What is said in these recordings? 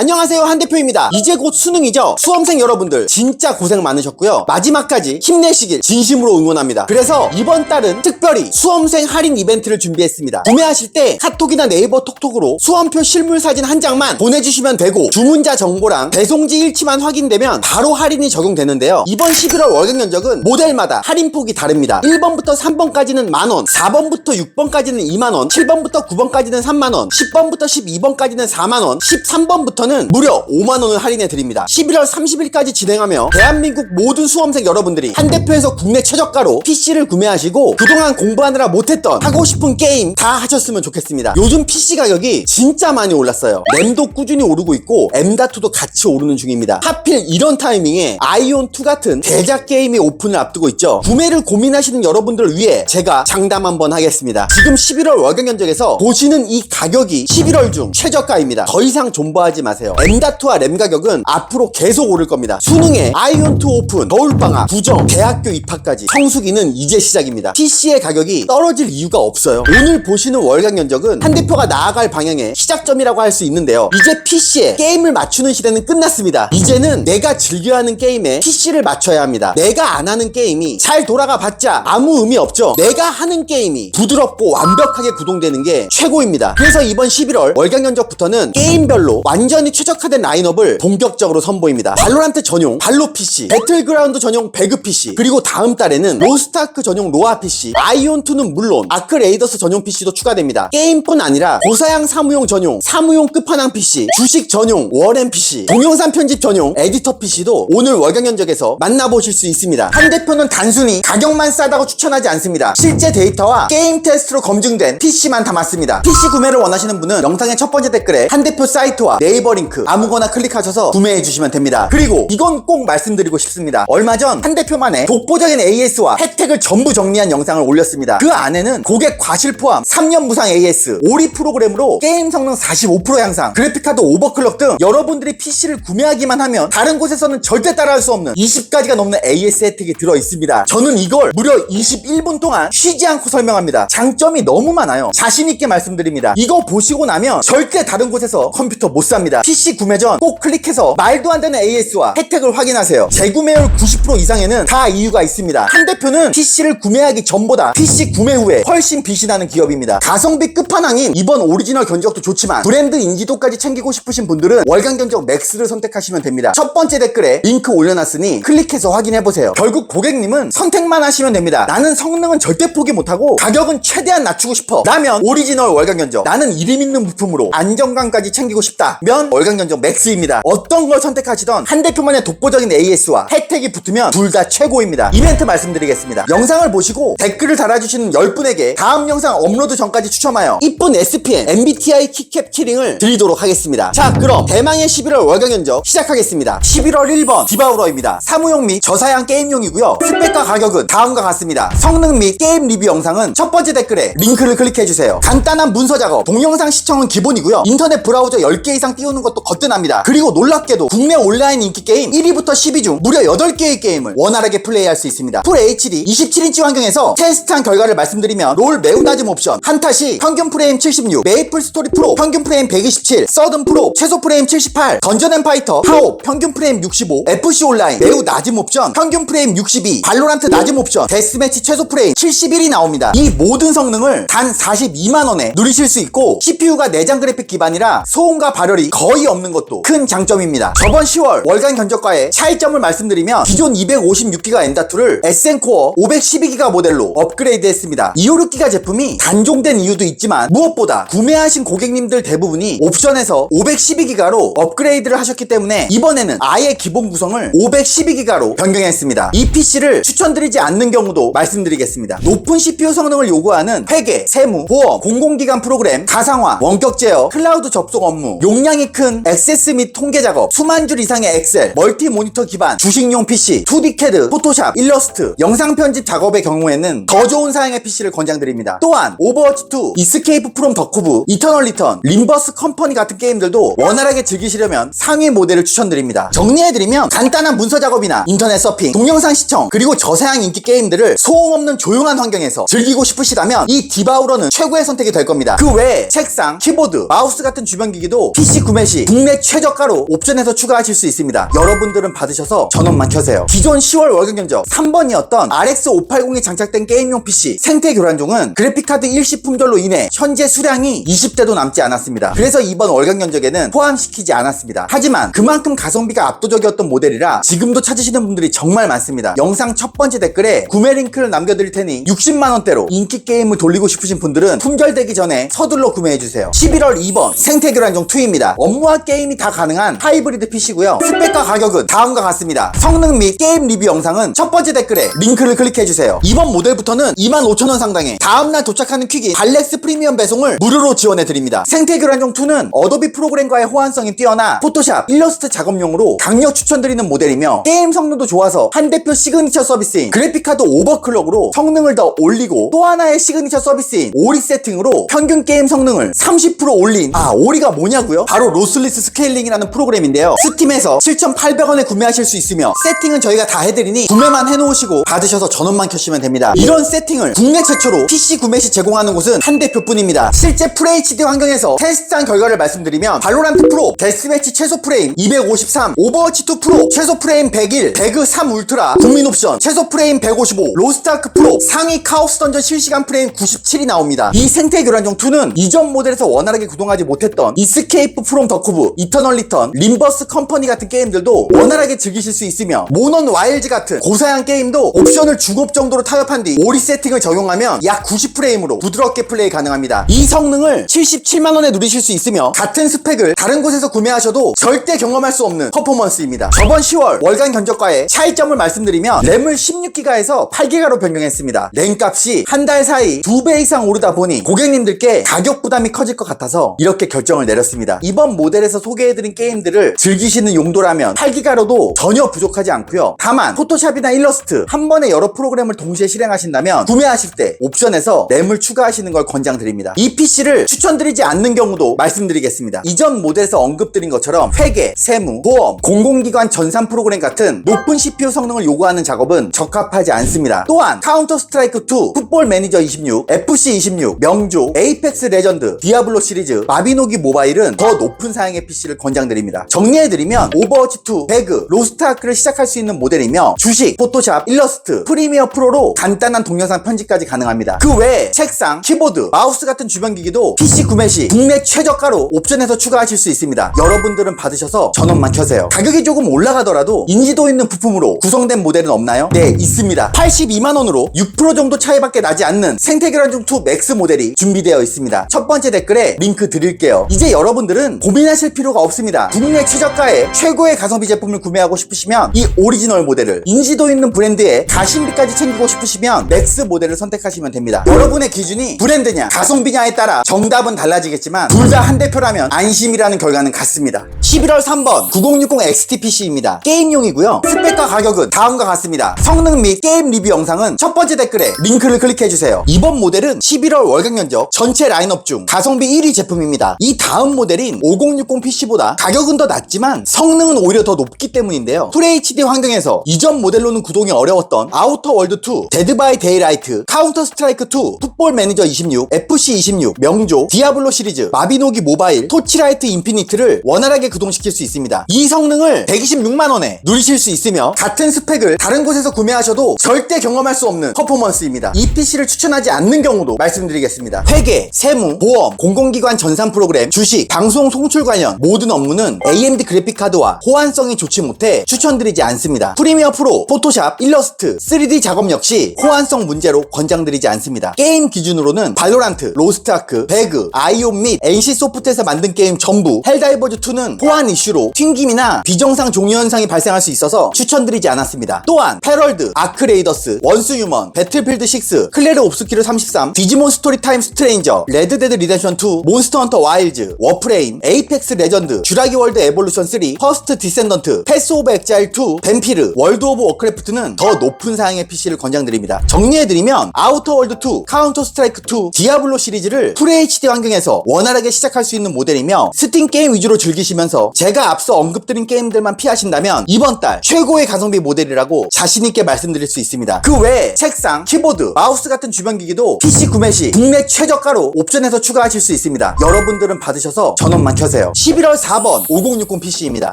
안녕하세요, 한대표입니다. 이제 곧 수능이죠? 수험생 여러분들 진짜 고생 많으셨고요. 마지막까지 힘내시길 진심으로 응원합니다. 그래서 이번 달은 특별히 수험생 할인 이벤트를 준비했습니다. 구매하실 때 카톡이나 네이버 톡톡으로 수험표 실물 사진 한 장만 보내주시면 되고, 주문자 정보랑 배송지 일치만 확인되면 바로 할인이 적용되는데요. 이번 11월 월경 견적은 모델마다 할인폭이 다릅니다. 1번부터 3번까지는 만원, 4번부터 6번까지는 2만원, 7번부터 9번까지는 3만원, 10번부터 12번까지는 4만원, 13번부터는 무려 5만원을 할인해드립니다. 11월 30일까지 진행하며 대한민국 모든 수험생 여러분들이 한대표에서 국내 최저가로 PC를 구매하시고 그동안 공부하느라 못했던 하고 싶은 게임 다 하셨으면 좋겠습니다. 요즘 PC 가격이 진짜 많이 올랐어요. 램도 꾸준히 오르고 있고 M.2도 같이 오르는 중입니다. 하필 이런 타이밍에 아이온2 같은 대작 게임이 오픈을 앞두고 있죠. 구매를 고민하시는 여러분들을 위해 제가 장담 한번 하겠습니다. 지금 11월 월경 견적에서 보시는 이 가격이 11월 중 최저가입니다. 더 이상 존버하지 마세요. M.2와 램 가격은 앞으로 계속 오를 겁니다. 수능에 아이온2 오픈, 겨울방학, 부정, 대학교 입학까지 성수기는 이제 시작입니다. PC의 가격이 떨어질 이유가 없어요. 오늘 보시는 월경 견적은 한대표가 나아갈 방향의 시작점이라고 할 수 있는데요. 이제 PC에 게임을 맞추는 시대는 끝났습니다. 이제는 내가 즐겨하는 게임에 PC를 맞춰야 합니다. 내가 안 하는 게임이 잘 돌아가 봤자 아무 의미 없죠. 내가 하는 게임이 부드럽고 완벽하게 구동되는 게 최고입니다. 그래서 이번 11월 월경 견적부터는 게임별로 완전히 최적화된 라인업을 본격적으로 선보입니다. 발로란트 전용 발로 PC, 배틀그라운드 전용 배그 PC, 그리고 다음 달에는 로스트아크 전용 로아 PC, 아이온2는 물론 아크레이더스 전용 PC도 추가됩니다. 게임뿐 아니라 고사양 사무용 전용 사무용 끝판왕 PC, 주식 전용 워렌 PC, 동영상 편집 전용 에디터 PC도 오늘 월경 견적에서 만나보실 수 있습니다. 한 대표는 단순히 가격만 싸다고 추천하지 않습니다. 실제 데이터와 게임 테스트로 검증된 PC만 담았습니다. PC 구매를 원하시는 분은 영상의 첫 번째 댓글에 한 대표 사이트와 네이버 링크 아무거나 클릭하셔서 구매해 주시면 됩니다. 그리고 이건 꼭 말씀드리고 싶습니다. 얼마 전 한 대표만의 독보적인 AS와 혜택을 전부 정리한 영상을 올렸습니다. 그 안에는 고객 과실 포함 3년 무상 AS, 오리 프로그램으로 게임 성능 45% 향상, 그래픽카드 오버클럭 등 여러분들이 PC를 구매하기만 하면 다른 곳에서는 절대 따라할 수 없는 20가지가 넘는 AS 혜택이 들어있습니다. 저는 이걸 무려 21분 동안 쉬지 않고 설명합니다. 장점이 너무 많아요. 자신있게 말씀드립니다. 이거 보시고 나면 절대 다른 곳에서 컴퓨터 못 삽니다. PC 구매 전 꼭 클릭해서 말도 안 되는 AS와 혜택을 확인하세요. 재구매율 90% 이상에는 다 이유가 있습니다. 한 대표는 PC를 구매하기 전보다 PC 구매 후에 훨씬 빛이 나는 기업입니다. 가성비 끝판왕인 이번 오리지널 견적도 좋지만 브랜드 인지도까지 챙기고 싶으신 분들은 월경 견적 맥스를 선택하시면 됩니다. 첫 번째 댓글에 링크 올려놨으니 클릭해서 확인해보세요. 결국 고객님은 선택만 하시면 됩니다. 나는 성능은 절대 포기 못하고 가격은 최대한 낮추고 싶어 라면 오리지널 월경 견적, 나는 이름 있는 부품으로 안정감까지 챙기고 싶다 면 월경 견적 맥스입니다. 어떤 걸 선택하시던 한 대표만의 독보적인 AS와 혜택이 붙으면 둘 다 최고입니다. 이벤트 말씀드리겠습니다. 영상을 보시고 댓글을 달아주시는 10분에게 다음 영상 업로드 전까지 추첨하여 이쁜 SPN MBTI 키캡 키링을 드리도록 하겠습니다. 자, 그럼 대망의 11월 월경 견적 시작하겠습니다. 11월 1번 디바우러입니다. 사무용 및 저사양 게임용이고요. 스펙과 가격은 다음과 같습니다. 성능 및 게임 리뷰 영상은 첫 번째 댓글에 링크를 클릭해주세요. 간단한 문서 작업, 동영상 시청은 기본이고요. 인터넷 브라우저 10개 이상 띄우는 것도 거뜬합니다. 그리고 놀랍게도 국내 온라인 인기 게임 1위부터 10위 중 무려 8개의 게임을 원활하게 플레이할 수 있습니다. 풀 HD 27인치 환경에서 테스트한 결과를 말씀드리면 롤 매우 낮은 옵션, 한타시 평균 프레임 76, 메이플 스토리 프로 평균 프레임 127, 서든 프로 최소 프레임 78, 던전 앤 파이터 하옵 평균 프레임 65, FC 온라인 매우 낮은 옵션 평균 프레임 62, 발로란트 낮은 옵션 데스매치 최소 프레임 71이 나옵니다. 이 모든 성능을 단 42만원에 누리실 수 있고 CPU가 내장 그래픽 기반이라 소음과 발열이 거의 없는 것도 큰 장점입니다. 저번 10월 월간 견적과의 차이점을 말씀드리면 기존 256기가 M.2를 SN코어 512기가 모델로 업그레이드 했습니다. 256기가 제품이 단종된 이유도 있지만 무엇보다 구매하신 고객님들 대부분이 옵션에서 512기가로 업그레이드를 하셨기 때문에 이번에는 아예 기본 구성을 512기가로 변경했습니다. 이 PC를 추천드리지 않는 경우도 말씀드리겠습니다. 높은 CPU 성능을 요구하는 회계, 세무, 보험, 공공기관 프로그램, 가상화, 원격 제어, 클라우드 접속 업무, 용량이 큰 액세스 및 통계 작업, 수만 줄 이상의 엑셀, 멀티 모니터 기반 주식용 PC, 2D 캐드, 포토샵, 일러스트, 영상 편집 작업의 경우에는 더 좋은 사양의 PC를 권장드립니다. 또한 오버워치2, 이스케이프 프롬 더쿠브, 이터널 리턴, 림버스 컴퍼니 같은 게임들도 원활하게 즐기시려면 상위 모델을 추천드립니다. 정리해드리면 간단한 문서 작업이나 인터넷 서핑, 동영상 시청, 그리고 저사양 인기 게임들을 소음 없는 조용한 환경에서 즐기고 싶으시다면 이 디바우러는 최고의 선택이 될 겁니다. 그 외에 책상, 키보드, 마우스 같은 주변 기기도 PC 구매 시 시 국내 최저가로 옵션에서 추가하실 수 있습니다. 여러분들은 받으셔서 전원만 켜세요. 기존 10월 월경 견적 3번이었던 RX 580이 장착된 게임용 PC 생태 교란종은 그래픽카드 일시품절로 인해 현재 수량이 20대도 남지 않았습니다. 그래서 이번 월경 견적에는 포함시키지 않았습니다. 하지만 그만큼 가성비가 압도적이었던 모델이라 지금도 찾으시는 분들이 정말 많습니다. 영상 첫 번째 댓글에 구매 링크를 남겨드릴 테니 60만원대로 인기 게임을 돌리고 싶으신 분들은 품절되기 전에 서둘러 구매해주세요. 11월 2번 생태 교란종 2입니다. 업무와 게임이 다 가능한 하이브리드 PC고요. 스펙과 가격은 다음과 같습니다. 성능 및 게임 리뷰 영상은 첫 번째 댓글에 링크를 클릭해주세요. 이번 모델부터는 25,000원 상당의 다음날 도착하는 퀵인 발렉스 프리미엄 배송을 무료로 지원해드립니다. 생태 교란종 2는 어도비 프로그램과의 호환성이 뛰어나 포토샵, 일러스트 작업용으로 강력 추천드리는 모델이며 게임 성능도 좋아서 한 대표 시그니처 서비스인 그래픽카드 오버클럭으로 성능을 더 올리고 또 하나의 시그니처 서비스인 오리 세팅으로 평균 게임 성능을 30% 올린 오리가 뭐냐고요? 바로 로슬리스 스케일링이라는 프로그램인데요. 스팀에서 7,800원에 구매하실 수 있으며 세팅은 저희가 다 해드리니 구매만 해놓으시고 받으셔서 전원만 켜시면 됩니다. 이런 세팅을 국내 최초로 PC 구매 시 제공하는 곳은 한 대표뿐입니다. 실제 FHD 환경에서 테스트한 결과를 말씀드리면 발로란트 프로 데스매치 최소 프레임 253, 오버워치 2 프로 최소 프레임 101, 배그 3 울트라 국민 옵션 최소 프레임 155, 로스트아크 프로 상위 카오스 던전 실시간 프레임 97이 나옵니다. 이 생태 교란종 2는 이전 모델에서 원활하게 구동하지 못했던 이스케이프 프롬 더쿠브, 이터널 리턴, 림버스 컴퍼니 같은 게임들도 원활하게 즐기실 수 있으며 모넌 와일즈 같은 고사양 게임도 옵션을 중업 정도로 타협한 뒤 오리 세팅을 적용하면 약 90프레임으로 부드럽게 플레이 가능합니다. 이 성능을 77만원에 누리실 수 있으며 같은 스펙을 다른 곳에서 구매하셔도 절대 경험할 수 없는 퍼포먼스입니다. 저번 10월 월간 견적과의 차이점을 말씀드리면 램을 16기가에서 8기가로 변경했습니다. 램 값이 한 달 사이 2배 이상 오르다 보니 고객님들께 가격 부담이 커질 것 같아서 이렇게 결정을 내렸습니다. 이번 모델에서 소개해드린 게임들을 즐기시는 용도라면 8기가로도 전혀 부족하지 않고요. 다만 포토샵이나 일러스트 한 번에 여러 프로그램을 동시에 실행하신다면 구매하실 때 옵션에서 램을 추가하시는 걸 권장드립니다. 이 PC를 추천드리지 않는 경우도 말씀드리겠습니다. 이전 모델에서 언급드린 것처럼 회계, 세무, 보험, 공공기관 전산 프로그램 같은 높은 CPU 성능을 요구하는 작업은 적합하지 않습니다. 또한 카운터 스트라이크 2, 풋볼 매니저 26, FC 26, 명조, 에이펙스 레전드, 디아블로 시리즈, 마비노기 모바일은 더 높은 사양의 PC를 권장드립니다. 정리해드리면 오버워치 2, 배그, 로스트아크를 시작할 수 있는 모델이며 주식, 포토샵, 일러스트, 프리미어 프로로 간단한 동영상 편집까지 가능합니다. 그 외에 책상, 키보드, 마우스 같은 주변 기기도 PC 구매 시 국내 최저가로 옵션에서 추가하실 수 있습니다. 여러분들은 받으셔서 전원만 켜세요. 가격이 조금 올라가더라도 인지도 있는 부품으로 구성된 모델은 없나요? 네, 있습니다. 82만원으로 6% 정도 차이밖에 나지 않는 생태 교란종 2 맥스 모델이 준비되어 있습니다. 첫 번째 댓글에 링크 드릴게요. 이제 여러분들은 고민하실 필요가 없습니다. 국내 최저가의 최고의 가성비 제품을 구매하고 싶으시면 이 오리지널 모델을, 인지도 있는 브랜드의 가심비까지 챙기고 싶으시면 맥스 모델을 선택하시면 됩니다. 여러분의 기준이 브랜드냐 가성비냐에 따라 정답은 달라지겠지만 둘 다 한 대표라면 안심이라는 결과는 같습니다. 11월 3번 9060 XT PC입니다. 게임용이고요. 스펙과 가격은 다음과 같습니다. 성능 및 게임 리뷰 영상은 첫 번째 댓글에 링크를 클릭해주세요. 이번 모델은 11월 월경 견적 전체 라인업 중 가성비 1위 제품입니다. 이 다음 모델인 5060 PC보다 가격은 더 낮지만 성능은 오히려 더 높기 때문인데요. FHD 환경에서 이전 모델로는 구동이 어려웠던 아우터 월드 2, 데드 바이 데이라이트, 카운터 스트라이크 2, 풋볼 매니저 26, FC 26, 명조, 디아블로 시리즈, 마비노기 모바일, 토치라이트 인피니트를 원활하게 구동시킬 수 있습니다. 이 성능을 126만원에 누리실 수 있으며 같은 스펙을 다른 곳에서 구매하셔도 절대 경험할 수 없는 퍼포먼스입니다. 이 PC를 추천하지 않는 경우도 말씀드리겠습니다. 회계, 세무, 보험, 공공기관 전산 프로그램, 주식, 방송 송출 관련 모든 업무는 AMD 그래픽카드와 호환성이 좋지 못해 추천드리지 않습니다. 프리미어 프로, 포토샵, 일러스트, 3D 작업 역시 호환성 문제로 권장드리지 않습니다. 게임 기준으로는 발로란트, 로스트아크, 배그, 아이온 및 NC소프트에서 만든 게임 전부, 헬다이버즈2는 호환 이슈로 튕김이나 비정상 종료 현상이 발생할 수 있어서 추천드리지 않았습니다. 또한 패럴드, 아크레이더스, 원스 휴먼, 배틀필드 6, 클레르 옵스키르 33, 디지몬 스토리 타임 스트레인저, 레드데드 리덴션 2, 몬스터 헌터 와일즈, 워프레임, 에이펙스 레전드, 쥬라기 월드 에볼루션 3, 퍼스트 디센던트, 패스 오브 엑자일 2, 뱀피르, 월드 오브 워크래프트는 더 높은 사양의 PC를 권장드립니다. 정리해드리면 아우터 월드 2, 카운터 스트라이크 2, 디아블로 시리즈를 FHD 환경에서 원활하게 시작할 수 있는 모델이며 스팀 게임 위주로 즐기시면서 제가 앞서 언급드린 게임들만 피하신다면 이번 달 최고의 가성비 모델이라고 자신있게 말씀드릴 수 있습니다. 그 외에 책상, 키보드, 마우스 같은 주변 기기도 PC 구매 시 국내 최저가로 옵션에서 추가하실 수 있습니다. 여러분들은 받으셔서 전원만 켜세요. 해주세요. 11월 4번 5060 PC입니다.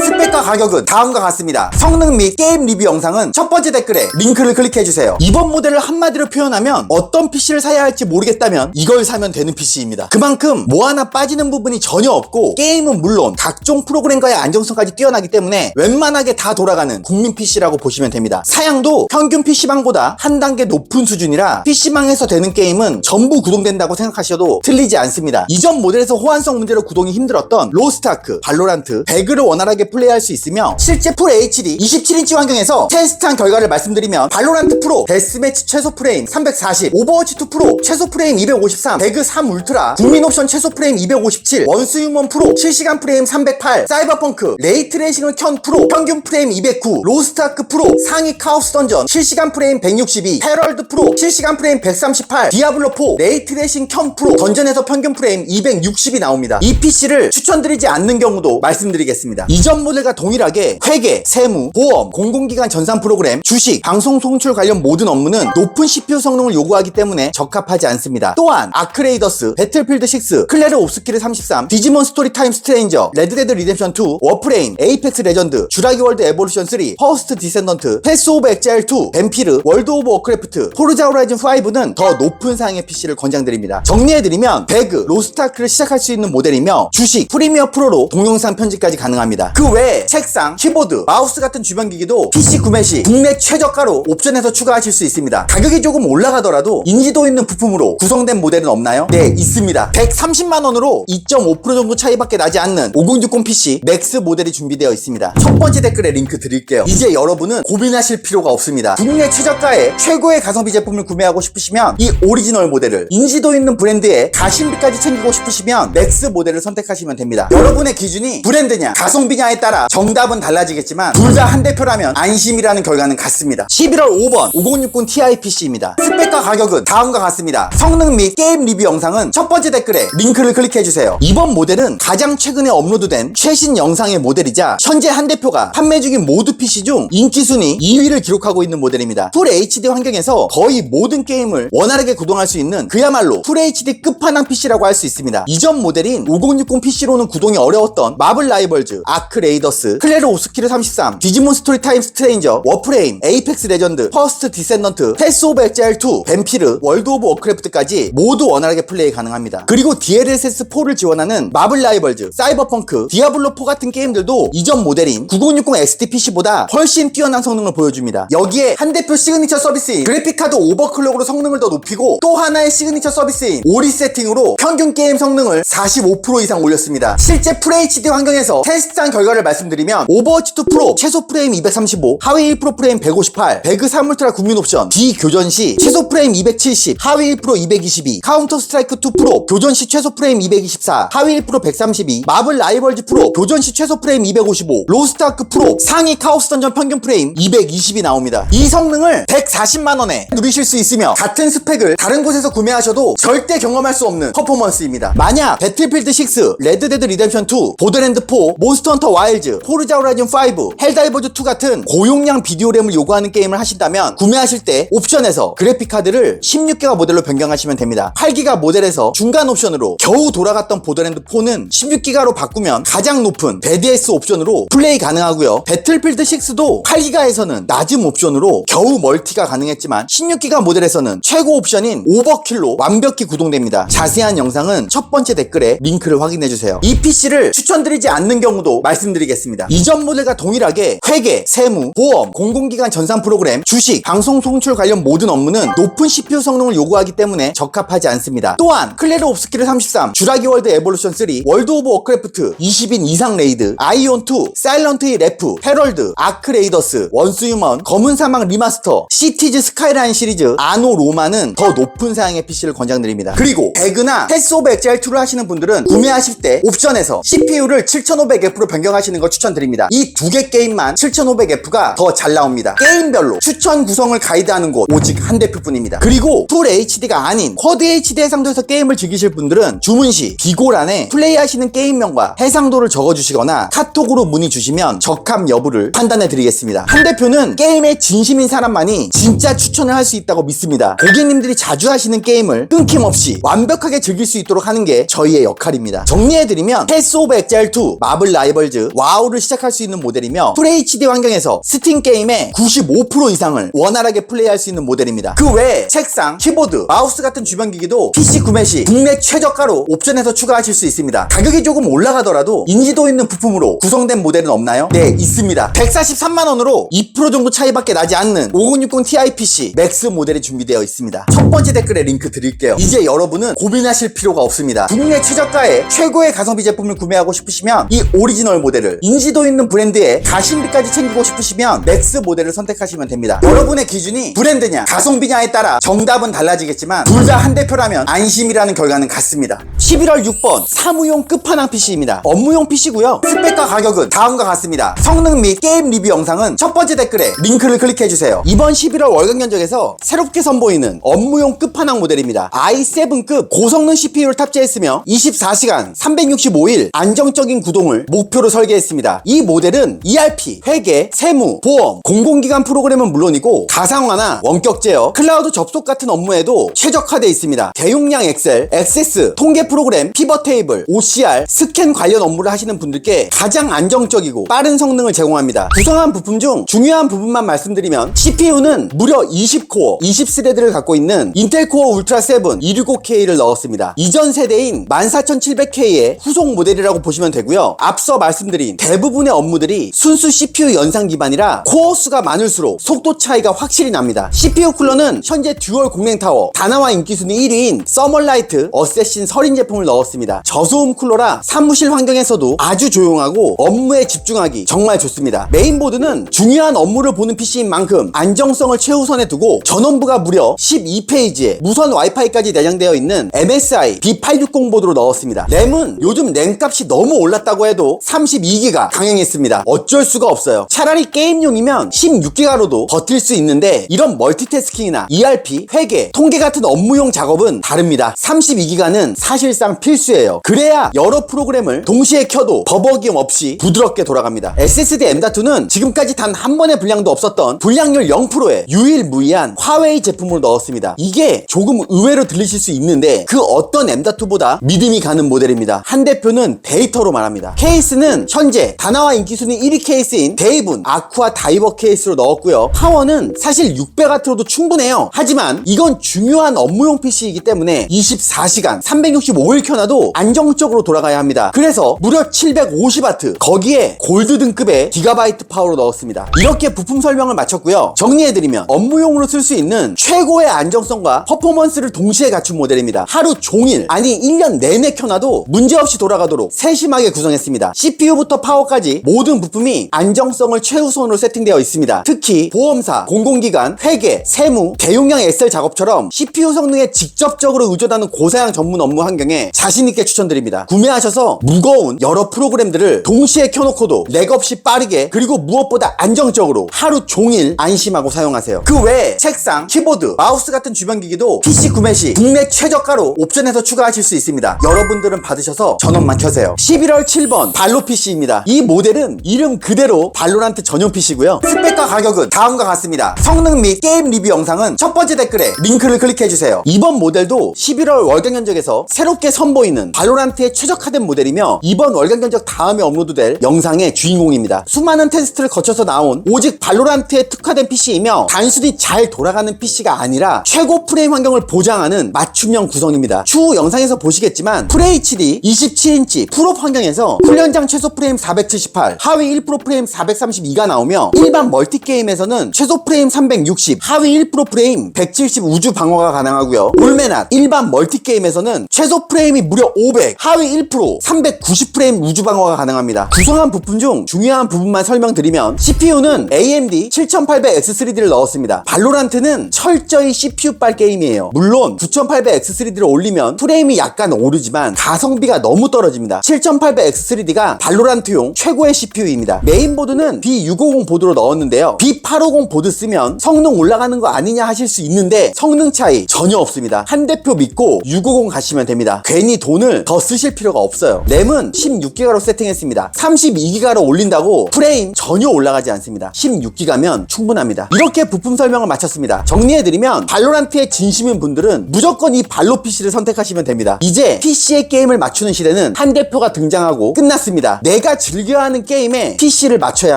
스펙과 가격은 다음과 같습니다. 성능 및 게임 리뷰 영상은 첫 번째 댓글에 링크를 클릭해주세요. 이번 모델을 한마디로 표현하면 어떤 PC를 사야 할지 모르겠다면 이걸 사면 되는 PC입니다. 그만큼 뭐 하나 빠지는 부분이 전혀 없고 게임은 물론 각종 프로그램과의 안정성까지 뛰어나기 때문에 웬만하게 다 돌아가는 국민 PC라고 보시면 됩니다. 사양도 평균 PC방보다 한 단계 높은 수준이라 PC방에서 되는 게임은 전부 구동된다고 생각하셔도 틀리지 않습니다. 이전 모델에서 호환성 문제로 구동이 힘들었던 로스트아크, 발로란트, 배그를 원활하게 플레이할 수 있으며 실제 풀 HD 27인치 환경에서 테스트한 결과를 말씀드리면 발로란트 프로 데스매치 최소 프레임 340, 오버워치2 프로 최소 프레임 253, 배그 3 울트라, 국민 옵션 최소 프레임 257, 원스 휴먼 프로 실시간 프레임 308, 사이버펑크 레이트레이싱을 켠 프로 평균 프레임 209, 로스트아크 프로 상위 카오스 던전 실시간 프레임 162, 헤럴드 프로 실시간 프레임 138, 디아블로 4 레이트레이싱 켠 프로 던전에서 평균 프레임 260이 나옵니다. 이 PC를 추천드리지 않는 경우도 말씀드리겠습니다. 이전 모델과 동일하게 회계, 세무, 보험, 공공기관 전산 프로그램, 주식, 방송 송출 관련 모든 업무는 높은 CPU 성능을 요구하기 때문에 적합하지 않습니다. 또한 아크레이더스, 배틀필드 6, 클레르 옵스키르 33, 디지몬 스토리 타임 스트레인저, 레드데드 리뎀션 2, 워프레임, 에이펙스 레전드, 주라기 월드 에볼루션 3, 퍼스트 디센던트, 패스 오브 엑자일 2, 뱀피르, 월드 오브 워크래프트, 포르자 호라이즌 5는 더 높은 사양의 PC를 권장드립니다. 정리해드리면 배그, 로스트아크를 시작할 수 있는 모델이며 주식, 프리미어 프로로 동영상 편집까지 가능합니다. 그 외에 책상, 키보드, 마우스 같은 주변 기기도 PC 구매 시 국내 최저가로 옵션에서 추가하실 수 있습니다. 가격이 조금 올라가더라도 인지도 있는 부품으로 구성된 모델은 없나요? 네, 있습니다. 130만원으로 2.5% 정도 차이밖에 나지 않는 5060 PC 맥스 모델이 준비되어 있습니다. 첫 번째 댓글에 링크 드릴게요. 이제 여러분은 고민하실 필요가 없습니다. 국내 최저가에 최고의 가성비 제품을 구매하고 싶으시면 이 오리지널 모델을, 인지도 있는 브랜드에 가심비까지 챙기고 싶으시면 맥스 모델을 선택하시면 됩니다. 여러분의 기준이 브랜드냐 가성비냐에 따라 정답은 달라지겠지만 둘 다 한 대표라면 안심이라는 결과는 같습니다. 11월 5번 5060 Ti PC입니다. 스펙과 가격은 다음과 같습니다. 성능 및 게임 리뷰 영상은 첫 번째 댓글에 링크를 클릭해주세요. 이번 모델은 가장 최근에 업로드된 최신 영상의 모델이자 현재 한 대표가 판매 중인 모두 PC 중 인기 순위 2위를 기록하고 있는 모델입니다. 풀 HD 환경에서 거의 모든 게임을 원활하게 구동할 수 있는 그야말로 풀 HD 끝판왕 PC라고 할 수 있습니다. 이전 모델인 5060 PC로는 구동이 어려웠던 마블 라이벌즈, 아크 레이더스, 클레르 오스키르 33, 디지몬 스토리 타임 스트레인저, 워프레임, 에이펙스 레전드, 퍼스트 디센던트, 패스 오브 엑자일 2, 뱀피르, 월드 오브 워크래프트까지 모두 원활하게 플레이 가능합니다. 그리고 DLSS4를 지원하는 마블 라이벌즈, 사이버펑크, 디아블로 4 같은 게임들도 이전 모델인 9060 SD PC보다 훨씬 뛰어난 성능을 보여줍니다. 여기에 한 대표 시그니처 서비스인 그래픽카드 오버클럭으로 성능을 더 높이고 또 하나의 시그니처 서비스인 오리 세팅으로 평균 게임 성능을 45% 이상 올렸습니다. 실제 FHD 환경에서 테스트한 결과를 말씀드리면 오버워치2 프로 최소 프레임 235, 하위 1% 프레임 158, 배그 3 울트라 국민 옵션 비교전 시 최소 프레임 270, 하위 1% 222, 카운터 스트라이크 2 프로 교전 시 최소 프레임 224, 하위 1% 132, 마블 라이벌즈 프로 교전 시 최소 프레임 255, 로스트아크 프로 상위 카오스 던전 평균 프레임 220이 나옵니다. 이 성능을 140만원에 누리실 수 있으며 같은 스펙을 다른 곳에서 구매하셔도 절대 경험할 수 없는 퍼포먼스입니다. 만약 배틀필드 6, 레드데드 리뎀션 2, 보더랜드 4, 몬스터 헌터 와일즈, 포르자 호라이즌 5, 헬다이버즈 2 같은 고용량 비디오램을 요구하는 게임을 하신다면 구매하실 때 옵션에서 그래픽카드를 16기가 모델로 변경하시면 됩니다. 8기가 모델에서 중간 옵션으로 겨우 돌아갔던 보더랜드 4는 16기가로 바꾸면 가장 높은 베드S 옵션으로 플레이 가능하고요. 배틀필드 6도 8기가에서는 낮은 옵션으로 겨우 멀티가 가능했지만 16기가 모델에서는 최고 옵션인 오버킬로 완벽히 구동됩니다. 자세한 영상은 첫 번째 댓글에 링크를 확인해주세요. 이 PC를 추천드리지 않는 경우도 말씀드리겠습니다. 이전 모델과 동일하게 회계, 세무, 보험, 공공기관 전산 프로그램, 주식, 방송 송출 관련 모든 업무는 높은 CPU 성능을 요구하기 때문에 적합하지 않습니다. 또한 클레르 옵스키르 33, 주라기 월드 에볼루션 3, 월드 오브 워크래프트, 20인 이상 레이드, 아이온 2, 사일런트의 레프, 헤럴드, 아크 레이더스, 원스 휴먼, 검은 사막 리마스터, 시티즈 스카이라인 시리즈, 아노 로마는 더 높은 사양의 PC를 권장드립니다. 그리고 배그나 패스 오브 엑자일 2를 하시는 분들은 구매하실 때 옵션에서 CPU를 7500F로 변경하시는 걸 추천드립니다. 이 두 개 게임만 7500F가 더 잘 나옵니다. 게임별로 추천 구성을 가이드하는 곳 오직 한 대표뿐입니다. 그리고 풀 HD가 아닌 쿼드 HD 해상도에서 게임을 즐기실 분들은 주문 시 비고란에 플레이하시는 게임명과 해상도를 적어주시거나 카톡으로 문의 주시면 적합 여부를 판단해 드리겠습니다. 한 대표는 게임에 진심인 사람만이 진짜 추천을 할 수 있다고 믿습니다. 고객님들이 자주 하시는 게임을 끊김없이 완벽하게 즐길 수 있도록 하는 게 저희의 역할입니다. 정리해드리면 보시면 패스 오브 엑자일 2, 마블 라이벌즈, 와우를 시작할 수 있는 모델이며 FHD 환경에서 스팀 게임의 95% 이상을 원활하게 플레이할 수 있는 모델입니다. 그 외에 책상, 키보드, 마우스 같은 주변기기도 PC 구매 시 국내 최저가로 옵션에서 추가하실 수 있습니다. 가격이 조금 올라가더라도 인지도 있는 부품으로 구성된 모델은 없나요? 네, 있습니다. 143만원으로 2% 정도 차이밖에 나지 않는 5060 Ti PC 맥스 모델이 준비되어 있습니다. 첫 번째 댓글에 링크 드릴게요. 이제 여러분은 고민하실 필요가 없습니다. 국내 최저가에 최고의 가성비 제품을 구매하고 싶으시면 이 오리지널 모델을, 인지도 있는 브랜드의 가심비까지 챙기고 싶으시면 맥스 모델을 선택하시면 됩니다. 여러분의 기준이 브랜드냐 가성비냐에 따라 정답은 달라지겠지만 둘 다 한 대표라면 안심이라는 결과는 같습니다. 11월 6번 사무용 끝판왕 PC입니다. 업무용 PC고요. 스펙과 가격은 다음과 같습니다. 성능 및 게임 리뷰 영상은 첫 번째 댓글에 링크를 클릭해주세요. 이번 11월 월간 견적에서 새롭게 선보이는 업무용 끝판왕 모델입니다. i7급 고성능 CPU를 탑재했으며 24시간 365일 안정적인 구동을 목표로 설계했습니다. 이 모델은 ERP, 회계, 세무, 보험, 공공기관 프로그램은 물론이고 가상화나 원격 제어, 클라우드 접속 같은 업무에도 최적화되어 있습니다. 대용량 엑셀, 액세스, 통계 프로그램, 피벗 테이블, OCR, 스캔 관련 업무를 하시는 분들께 가장 안정적이고 빠른 성능을 제공합니다. 구성한 부품 중 중요한 부분만 말씀드리면 CPU는 무려 20코어, 20스레드를 갖고 있는 인텔 코어 울트라 7 265K를 넣었습니다. 이전 세대인 14700K의 후속 모델이라고 보시면 되고요. 앞서 말씀드린 대부분의 업무들이 순수 CPU 연산 기반이라 코어 수가 많을수록 속도 차이가 확실히 납니다. CPU 쿨러는 현재 듀얼 공랭타워, 다나와 인기순위 1위인 서멀라이트 어세신 서린 제품을 넣었습니다. 저소음 쿨러라 사무실 환경에서도 아주 조용하고 업무에 집중하기 정말 좋습니다. 메인보드는 중요한 업무를 보는 PC인 만큼 안정성을 최우선에 두고 전원부가 무려 12페이지에 무선 와이파이까지 내장되어 있는 MSI B860 보드로 넣었습니다. 램은 요즘 램값이 너무 올랐다고 해도 32기가 강행했습니다. 어쩔 수가 없어요. 차라리 게임용이면 16기가로도 버틸 수 있는데 이런 멀티태스킹이나 ERP, 회계, 통계 같은 업무용 작업은 다릅니다. 32기가는 사실상 필수예요. 그래야 여러 프로그램을 동시에 켜도 버벅임 없이 부드럽게 돌아갑니다. SSD M.2는 지금까지 단 한 번의 불량도 없었던 불량률 0%의 유일무이한 화웨이 제품으로 넣었습니다. 이게 조금 의외로 들리실 수 있는데 그 어떤 M.2보다 믿음이 가는 모델입니다. 한 대표는 데이터로 말합니다. 케이스는 현재 다나와 인기순위 1위 케이스인 데이븐 아쿠아 다이버 케이스로 넣었고요. 파워는 사실 600W로도 충분해요. 하지만 이건 중요한 업무용 PC이기 때문에 24시간 365일 켜놔도 안정적으로 돌아가야 합니다. 그래서 무려 750W, 거기에 골드 등급의 기가바이트 파워로 넣었습니다. 이렇게 부품 설명을 마쳤고요. 정리해드리면 업무용으로 쓸 수 있는 최고의 안정성과 퍼포먼스를 동시에 갖춘 모델입니다. 하루 종일, 아니 1년 내내 켜놔도 문제없이 돌아가도록 세심하게 구성했습니다. CPU부터 파워까지 모든 부품이 안정성을 최우선으로 세팅되어 있습니다. 특히 보험사, 공공기관, 회계, 세무, 대용량 엑셀 작업처럼 CPU 성능에 직접적으로 의존하는 고사양 전문 업무 환경에 자신있게 추천드립니다. 구매하셔서 무거운 여러 프로그램들을 동시에 켜놓고도 렉 없이 빠르게, 그리고 무엇보다 안정적으로 하루 종일 안심하고 사용하세요. 그 외에 책상, 키보드, 마우스 같은 주변기기도 PC 구매 시 국내 최저가로 옵션에서 추가하실 수 있습니다. 여러분들은 받으셔서 전원만 켜세요. 11월 7번 발로 PC입니다. 이 모델은 이름 그대로 발로란트 전용 PC고요. 스펙과 가격은 다음과 같습니다. 성능 및 게임 리뷰 영상은 첫 번째 댓글에 링크를 클릭해주세요. 이번 모델도 11월 월간 견적에서 새롭게 선보이는 발로란트에 최적화된 모델이며 이번 월간 견적 다음에 업로드될 영상의 주인공입니다. 수많은 테스트를 거쳐서 나온 오직 발로란트에 특화된 PC이며 단순히 잘 돌아가는 PC가 아니라 최고 프레임 환경을 보장하는 맞춤형 구성입니다. 추후 영상에서 보시겠지만 FHD 27인치 풀업 환경에서 훈련장 최소 프레임 478, 하위 1% 프레임 432가 나오며 일반 멀티게임에서는 최소 프레임 360, 하위 1% 프레임 170 우주 방어가 가능하고요. 올메낫 일반 멀티게임에서는 최소 프레임이 무려 500, 하위 1% 390 프레임 우주 방어가 가능합니다. 구성한 부품 중 중요한 부분만 설명드리면 CPU는 AMD 7800X3D를 넣었습니다. 발로란트는 철저히 CPU빨 게임이에요. 물론 9800X3D를 올리면 프레임이 약간 오르지만 가성비가 너무 떨어집니다. 7800X3D가 발로란트용 최고의 CPU입니다. 메인보드는 B650 보드로 넣었는데요. B850 보드 쓰면 성능 올라가는 거 아니냐 하실 수 있는데 성능 차이 전혀 없습니다. 한 대표 믿고 650 가시면 됩니다. 괜히 돈을 더 쓰실 필요가 없어요. 램은 16기가로 세팅했습니다. 32기가로 올린다고 프레임 전혀 올라가지 않습니다. 16기가면 충분합니다. 이렇게 부품 설명을 마쳤습니다. 정리해드리면 발로란트에 진심인 분들은 무조건 이 발로 PC를 선택하시면 됩니다. 이제 PC의 게임을 맞추는 시대는 시간은 한 대표가 등장하고 끝났습니다. 내가 즐겨하는 게임에 PC를 맞춰야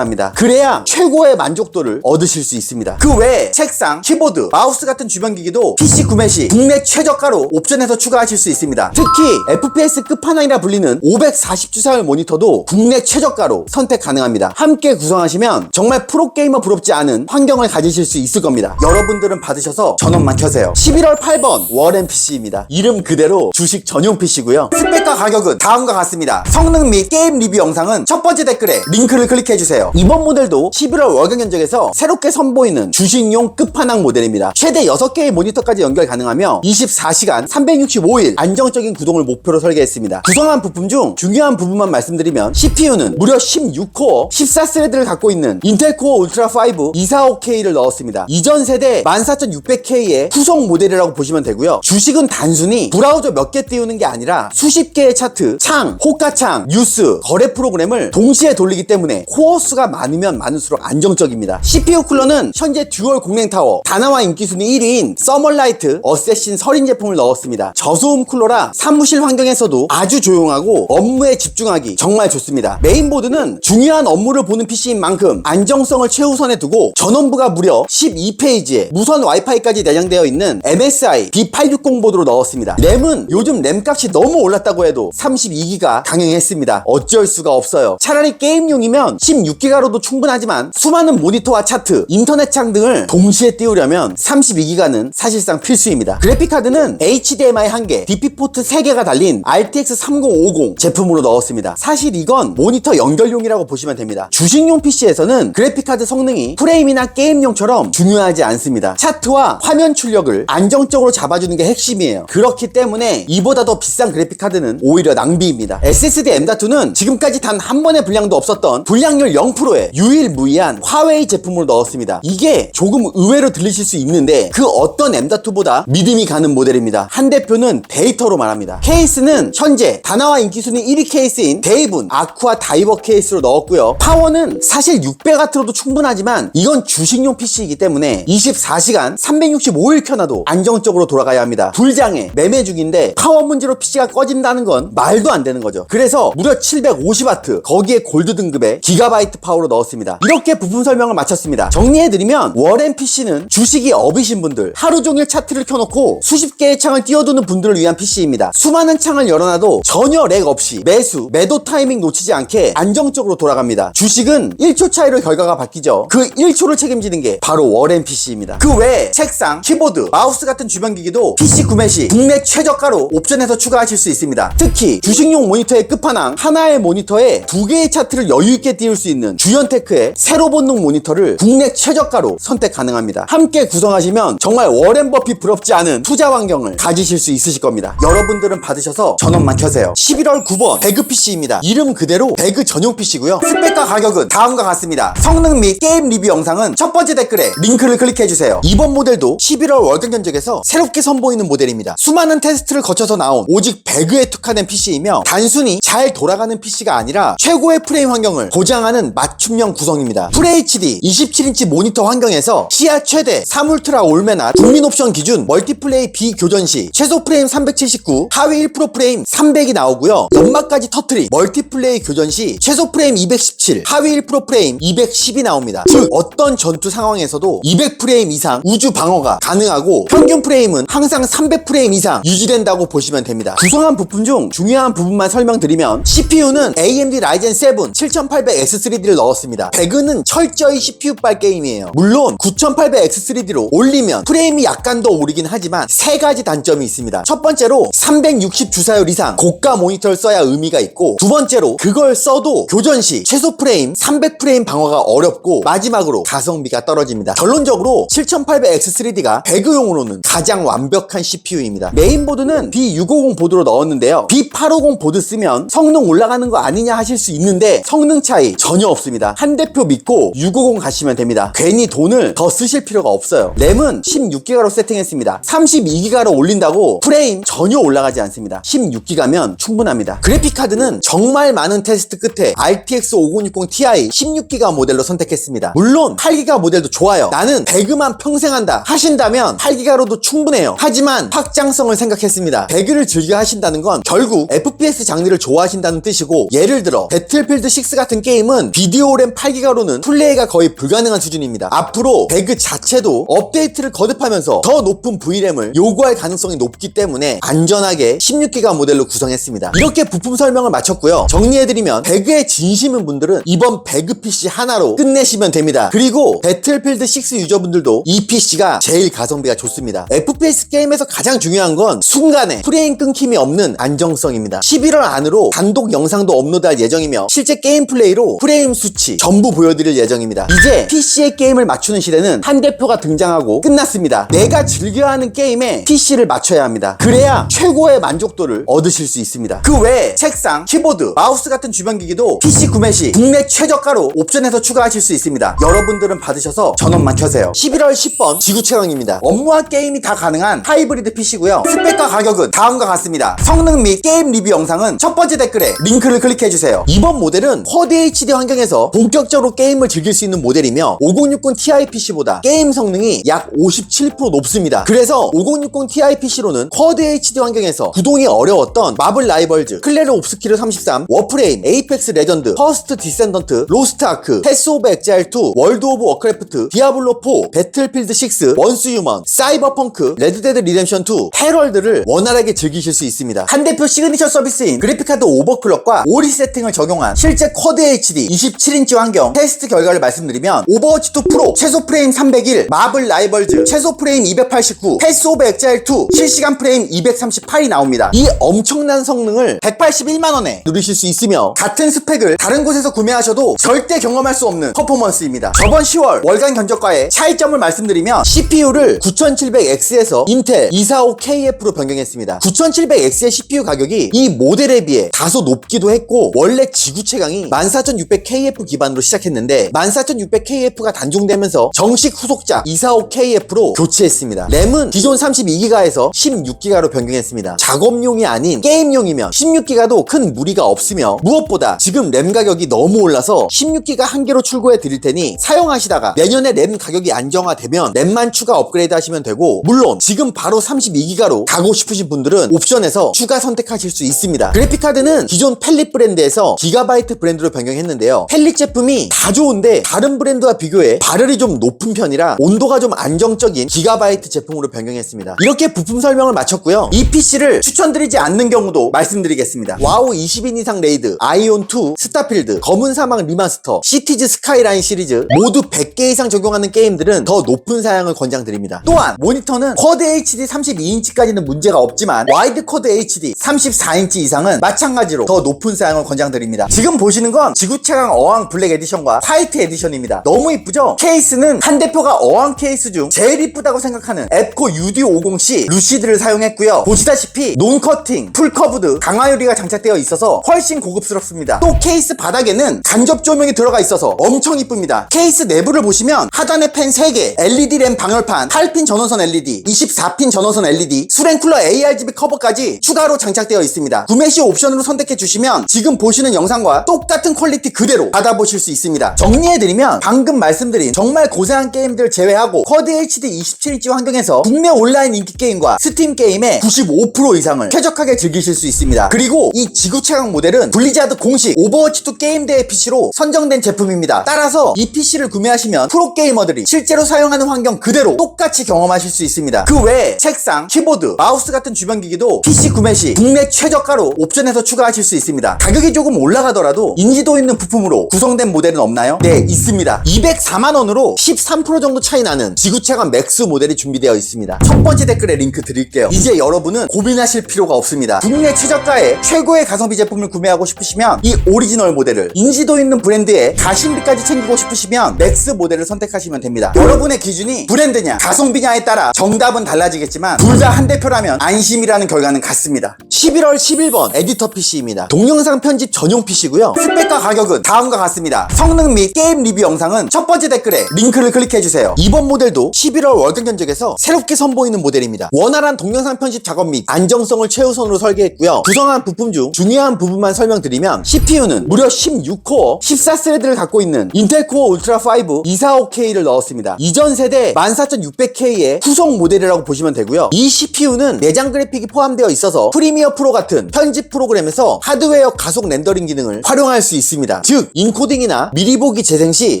합니다. 그래야 최고의 만족도를 얻으실 수 있습니다. 그 외에 책상, 키보드, 마우스 같은 주변기기도 PC 구매 시 국내 최저가로 옵션에서 추가하실 수 있습니다. 특히 FPS 끝판왕이라 불리는 540주사율 모니터도 국내 최저가로 선택 가능합니다. 함께 구성하시면 정말 프로게이머 부럽지 않은 환경을 가지실 수 있을 겁니다. 여러분들은 받으셔서 전원만 켜세요. 11월 8번 워렌 PC입니다. 이름 그대로 주식 전용 PC고요. 스펙과 가격은 다음과 같습니다. 성능 및 게임 리뷰 영상은 첫 번째 댓글에 링크를 클릭해주세요. 이번 모델도 11월 월경 견적에서 새롭게 선보이는 주식용 끝판왕 모델입니다. 최대 6개의 모니터까지 연결 가능하며 24시간 365일 안정적인 구동을 목표로 설계했습니다. 구성한 부품 중 중요한 부분만 말씀드리면 CPU는 무려 16코어 14스레드를 갖고 있는 인텔 코어 울트라 5 245K를 넣었습니다. 이전 세대 14600K의 후속 모델이라고 보시면 되고요. 주식은 단순히 브라우저 몇 개 띄우는 게 아니라 수십 개의 차트, 창, 호가창, 뉴스, 거래 프로그램을 동시에 돌리기 때문에 코어 수가 많으면 많을수록 안정적입니다. CPU 쿨러는 현재 듀얼 공랭타워, 다나와 인기순위 1위인 서멀라이트 어세신 서린 제품을 넣었습니다. 저소음 쿨러라 사무실 환경에서도 아주 조용하고 업무에 집중하기 정말 좋습니다. 메인보드는 중요한 업무를 보는 PC인 만큼 안정성을 최우선에 두고 전원부가 무려 12페이지에 무선 와이파이까지 내장되어 있는 MSI B860 보드로 넣었습니다. 램은 요즘 램값이 너무 올랐다고 해도 32기가 강행했습니다. 어쩔 수가 없어요. 차라리 게임용이면 16기가로도 충분하지만 수많은 모니터와 차트, 인터넷 창 등을 동시에 띄우려면 32기가는 사실상 필수입니다. 그래픽카드는 HDMI 1개, DP-포트 3개가 달린 RTX 3050 제품으로 넣었습니다. 사실 이건 모니터 연결용이라고 보시면 됩니다. 주식용 PC에서는 그래픽카드 성능이 프레임이나 게임용처럼 중요하지 않습니다. 차트와 화면 출력을 안정적으로 잡아주는 게 핵심이에요. 그렇기 때문에 이보다 더 비싼 그래픽카드는 오히려 낭비입니다. SSD M.2는 지금까지 단 한 번의 불량도 없었던 불량률 0%의 유일무이한 화웨이 제품으로 넣었습니다. 이게 조금 의외로 들리실 수 있는데 그 어떤 M.2보다 믿음이 가는 모델입니다. 한 대표는 데이터로 말합니다. 케이스는 현재 다나와 인기순위 1위 케이스인 데이븐 아쿠아 다이버 케이스로 넣었고요. 파워는 사실 600W로도 충분하지만 이건 주식용 PC이기 때문에 24시간 365일 켜놔도 안정적으로 돌아가야 합니다. 불장애, 매매 중인데 파워 문제로 PC가 꺼진다는 건 말도 안 되는 거죠. 그래서 무려 750W 거기에 골드 등급의 기가바이트 파워로 넣었습니다. 이렇게 부품 설명을 마쳤습니다. 정리해드리면 워렌 PC는 주식이 업이신 분들, 하루 종일 차트를 켜놓고 수십 개의 창을 띄워두는 분들을 위한 PC입니다. 수많은 창을 열어놔도 전혀 렉 없이 매수, 매도 타이밍 놓치지 않게 안정적으로 돌아갑니다. 주식은 1초 차이로 결과가 바뀌죠. 그 1초를 책임지는 게 바로 워렌 PC입니다. 그 외에 책상, 키보드, 마우스 같은 주변기기도 PC 구매 시 국내 최저가로 옵션에서 추가하실 수 있습니다. 특히 주식용 모니터의 끝판왕, 하나의 모니터에 2개의 차트를 여유있게 띄울 수 있는 주연테크의 세로 본능 모니터를 국내 최저가로 선택 가능합니다. 함께 구성하시면 정말 워렌 버핏 부럽지 않은 투자 환경을 가지실 수 있으실 겁니다. 여러분들은 받으셔서 전원만 켜세요. 11월 9번 배그 PC입니다. 이름 그대로 배그 전용 PC고요. 스펙과 가격은 다음과 같습니다. 성능 및 게임 리뷰 영상은 첫 번째 댓글에 링크를 클릭해주세요. 이번 모델도 11월 월경 견적에서 새롭게 선보이는 모델입니다. 수많은 테스트를 거쳐서 나온 오직 배그에 특화된 PC이며 단순히 잘 돌아가는 PC가 아니라 최고의 프레임 환경을 보장하는 맞춤형 구성입니다. FHD 27인치 모니터 환경에서 시야 최대 3울트라 올메낫 국민 옵션 기준 멀티플레이 비교전 시 최소 프레임 379, 하위 1% 프레임 300이 나오고요. 연막까지 터트리 멀티플레이 교전 시 최소 프레임 217, 하위 1% 프레임 210이 나옵니다. 즉 어떤 전투 상황에서도 200 프레임 이상 우주 방어가 가능하고 평균 프레임은 항상 300 프레임 이상 유지된다고 보시면 됩니다. 구성한 부품 중 중요한 부분만 설명드리면 CPU는 AMD Ryzen 7 7800X3D를 넣었습니다. 배그는 철저히 CPU빨 게임이에요. 물론 9800X3D로 올리면 프레임이 약간 더 오르긴 하지만 세 가지 단점이 있습니다. 첫 번째로 360 주사율 이상 고가 모니터를 써야 의미가 있고, 두 번째로 그걸 써도 교전 시 최소 프레임 300 프레임 방어가 어렵고, 마지막으로 가성비가 떨어집니다. 결론적으로 7800X3D가 배그용으로는 가장 완벽한 CPU입니다. 메인보드는 B650 보드로 넣었는데요. B850 보드 쓰면 성능 올라가는 거 아니냐 하실 수 있는데 성능 차이 전혀 없습니다. 한 대표 믿고 650 가시면 됩니다. 괜히 돈을 더 쓰실 필요가 없어요. 램은 16기가로 세팅했습니다. 32기가로 올린다고 프레임 전혀 올라가지 않습니다. 16기가면 충분합니다. 그래픽카드는 정말 많은 테스트 끝에 RTX 5060 Ti 16기가 모델로 선택했습니다. 물론 8기가 모델도 좋아요. 나는 배그만 평생 한다 하신다면 8기가로도 충분해요. 하지만 확장성을 생각했습니다. 배그를 즐겨 하신다는 건 결국 FPS 장르를 좋아하신다는 뜻이고, 예를 들어 배틀필드 6 같은 게임은 비디오 램 8기가로는 플레이가 거의 불가능한 수준입니다. 앞으로 배그 자체도 업데이트를 거듭하면서 더 높은 V램을 요구할 가능성이 높기 때문에 안전하게 16기가 모델로 구성했습니다. 이렇게 부품 설명을 마쳤고요. 정리해드리면 배그에 진심인 분들은 이번 배그 PC 하나로 끝내시면 됩니다. 그리고 배틀필드 6 유저분들도 이 PC가 제일 가성비가 좋습니다. FPS 게임에서 가장 중요한 건 순간에 프레임 끊김이 없는 안정성입니다. 11월 안으로 단독 영상도 업로드할 예정이며 실제 게임 플레이로 프레임 수치 전부 보여드릴 예정입니다. 이제 PC의 게임을 맞추는 시대는 한 대표가 등장하고 끝났습니다. 내가 즐겨하는 게임에 PC를 맞춰야 합니다. 그래야 최고의 만족도를 얻으실 수 있습니다. 그 외에 책상, 키보드, 마우스 같은 주변기기도 PC 구매 시 국내 최저가로 옵션에서 추가하실 수 있습니다. 여러분들은 받으셔서 전원만 켜세요. 11월 10번 지구체감입니다. 업무와 게임이 다 가능한 하이브리드 PC고요. 스펙과 가격은 다음과 같습니다. 성능 및 게임 리뷰 영상은 첫 번째 댓글에 링크를 클릭해주세요. 이번 모델은 쿼드 HD 환경에서 본격적으로 게임을 즐길 수 있는 모델이며 5060 Ti PC보다 게임 성능이 약 57% 높습니다. 그래서 5060 Ti PC로는 쿼드 HD 환경에서 구동이 어려웠던 마블 라이벌즈, 클레르 옵스키르 33, 워프레임, 에이펙스 레전드, 퍼스트 디센던트, 로스트 아크, 패스 오브 엑자일 2, 월드 오브 워크래프트, 디아블로 4, 배틀필드 6, 원스 휴먼, 사이버펑크, 레드데드 리뎀션 2, 헤럴드를 원활하게 즐기실 수 있습니다. 한 대표 시그니처 서비스인 그래픽카드 오버클럭과 오리 세팅을 적용한 실제 쿼드 HD 27인치 환경 테스트 결과를 말씀드리면 오버워치 2 프로 최소 프레임 301, 마블 라이벌즈 최소 프레임 289, 패스 오브 엑자일 2 실시간 프레임 238이 나옵니다. 이 엄청난 성능을 181만원에 누리실 수 있으며 같은 스펙을 다른 곳에서 구매하셔도 절대 경험할 수 없는 퍼포먼스입니다. 저번 10월 월간 견적과의 차이점을 말씀드리면 CPU를 9700X에서 인텔 245KF로 변경했습니다. 9700X의 CPU 가격이 이 모델에 비해 다소 높기도 했고 원래 지구 최강이 14600KF 기반으로 시작했는데 14600KF가 단종되면서 정식 후속작 245KF로 교체했습니다. 램은 기존 32기가에서 16기가로 변경했습니다. 작업용이 아닌 게임용이면 16기가도 큰 무리가 없으며 무엇보다 지금 램 가격이 너무 올라서 16기가 한 개로 출고해 드릴 테니 사용하시다가 내년에 램 가격이 안정화되면 램만 추가 업그레이드 하시면 되고, 물론 지금 바로 32기가로 가고 싶으신 분들은 옵션에서 추가 선택하실 수 있습니다. 그래픽카드는 기존 펠릿 브랜드에서 기가바이트 브랜드로 변경했는데요. 펠릿 제품이 다 좋은데 다른 브랜드와 비교해 발열이 좀 높은 편이라 온도가 좀 안정적인 기가바이트 제품으로 변경했습니다. 이렇게 부품 설명을 마쳤고요. 이 PC를 추천드리지 않는 경우도 말씀드리겠습니다. 와우 20인 이상 레이드, 아이온2, 스타필드, 검은 사막 리마스터, 시티즈 스카이라인 시리즈 모두 100개 이상 적용하는 게임들은 더 높은 사양을 권장드립니다. 또한 모니터는 쿼드 HD 32인치까지는 문제가 없지만 와이드 쿼드 HD 34인치 이상은 마찬가지로 더 높은 사양을 권장드립니다. 지금 보시는 건 지구체강 어항 블랙 에디션과 화이트 에디션입니다. 너무 이쁘죠? 케이스는 한 대표가 어항 케이스 중 제일 이쁘다고 생각하는 앱코 UD50C 루시드를 사용했고요. 보시다시피 논커팅, 풀커브드, 강화 유리가 장착되어 있어서 훨씬 고급스럽습니다. 또 케이스 바닥에는 간접 조명이 들어가 있어서 엄청 이쁩니다. 케이스 내부를 보시면 하단에 펜 3개, LED 램 방열판, 8핀 전원선 LED, 24핀 전원선 LED, 수랭쿨러 ARGB 커버까지 추가로 장착되어 있습니다. 구매 시 옵션으로 선택해 주시면 지금 보시는 영상과 똑같은 퀄리티 그대로 받아보실 수 있습니다. 정리해드리면 방금 말씀드린 정말 고생한 게임들 제외하고 쿼드 HD 27인치 환경에서 국내 온라인 인기 게임과 스팀 게임의 95% 이상을 쾌적하게 즐기실 수 있습니다. 그리고 이 지구 최강 모델은 블리자드 공식 오버워치2 게임 대회 PC로 선정된 제품입니다. 따라서 이 PC를 구매하시면 프로게이머들이 실제로 사용하는 환경 그대로 똑같이 경험하실 수 있습니다. 그 외에 책상, 키보드, 마우스 같은 주변기기도 PC 구매 시 국내 최저가로 옵션에서 추가하실 수 있습니다. 가격이 조금 올라가더라도 인지도 있는 부품으로 구성된 모델은 없나요? 네, 있습니다. 204만원으로 13% 정도 차이 나는 지구체감 맥스 모델이 준비되어 있습니다. 첫 번째 댓글에 링크 드릴게요. 이제 여러분은 고민하실 필요가 없습니다. 국내 최저가에 최고의 가성비 제품을 구매하고 싶으시면 이 오리지널 모델을, 인지도 있는 브랜드에 가심비까지 챙기고 싶으시면 맥스 모델을 선택하시면 됩니다. 여러분의 기준이 브랜드냐 가성비냐에 따라 정답은 달라지겠지만 둘 다 한 대표라면 안심이라는 결과는 같습니다. 11월 11번 에디터 PC입니다. 동영상 편집 전용 PC고요. 스펙과 가격은 다음과 같습니다. 성능 및 게임 리뷰 영상은 첫 번째 댓글에 링크를 클릭해주세요. 이번 모델도 11월 월간 견적에서 새롭게 선보이는 모델입니다. 원활한 동영상 편집 작업 및 안정성을 최우선으로 설계했고요. 구성한 부품 중 중요한 부분만 설명드리면 CPU는 무려 16코어 14스레드를 갖고 있는 인텔 코어 울트라 5 245K를 넣었습니다. 이전 세대 14600K의 후속 모델이라고 보시면 되고요. 이 CPU는 내장 그래픽이 포함되어 있어서 프리미어 프로가 같은 편집 프로그램에서 하드웨어 가속 렌더링 기능을 활용할 수 있습니다. 즉 인코딩이나 미리 보기 재생 시